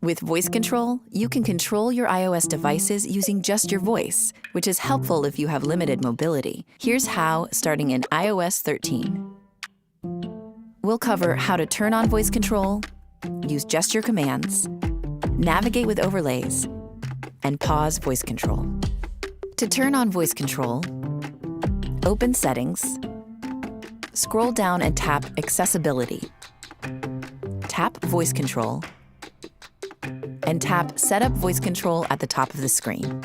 With voice control, you can control your iOS devices using just your voice, which is helpful if you have limited mobility. Here's how, starting in iOS 13. We'll cover how to turn on voice control, use gesture commands, navigate with overlays, and pause voice control. To turn on voice control, open Settings, scroll down and tap Accessibility. Tap Voice Control, and tap Set up voice control at the top of the screen.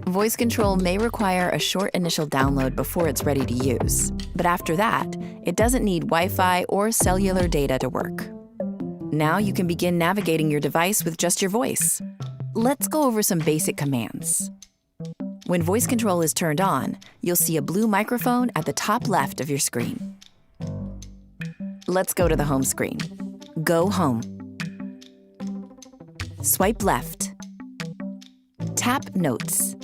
Voice control may require a short initial download before it's ready to use, but after that, it doesn't need Wi-Fi or cellular data to work. Now you can begin navigating your device with just your voice. Let's go over some basic commands. When voice control is turned on, you'll see a blue microphone at the top left of your screen. Let's go to the home screen. Go home. Swipe left. Tap Notes.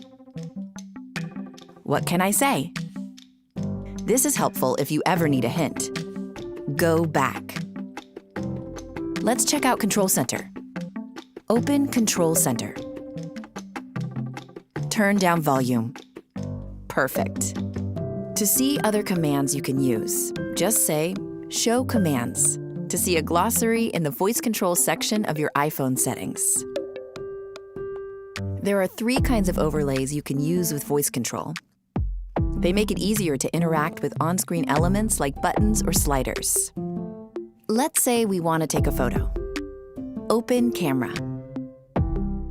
What can I say? This is helpful if you ever need a hint. Go back. Let's check out Control Center. Open Control Center. Turn down volume. Perfect. To see other commands you can use, just say Show Commands to see a glossary in the voice control section of your iPhone settings. There are 3 kinds of overlays you can use with voice control. They make it easier to interact with on-screen elements like buttons or sliders. Let's say we want to take a photo. Open Camera.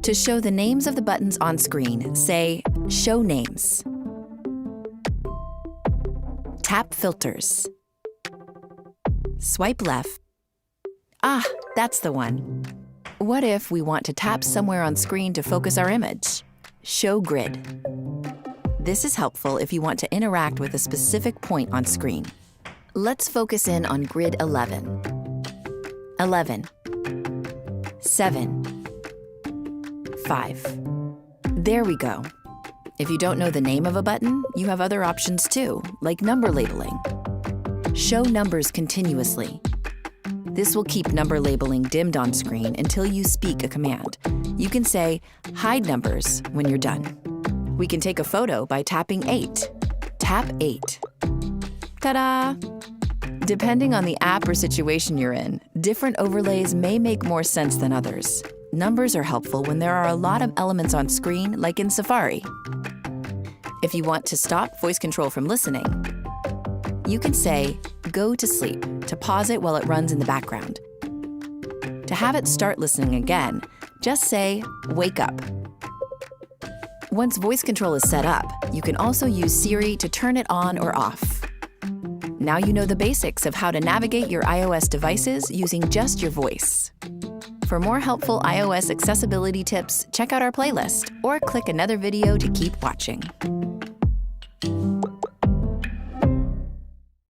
To show the names of the buttons on screen, say Show Names. Tap Filters. Swipe left. Ah, that's the one. What if we want to tap somewhere on screen to focus our image? Show Grid. This is helpful if you want to interact with a specific point on screen. Let's focus in on grid 11. 11. 7. 5. There we go. If you don't know the name of a button, you have other options too, like number labeling. Show numbers continuously. This will keep number labeling dimmed on screen until you speak a command. You can say, Hide numbers when you're done. We can take a photo by tapping 8. Tap 8. Ta-da! Depending on the app or situation you're in, different overlays may make more sense than others. Numbers are helpful when there are a lot of elements on screen, like in Safari. If you want to stop voice control from listening, you can say, Go to sleep, to pause it while it runs in the background. To have it start listening again, just say, Wake up. Once voice control is set up, you can also use Siri to turn it on or off. Now you know the basics of how to navigate your iOS devices using just your voice. For more helpful iOS accessibility tips, check out our playlist or click another video to keep watching.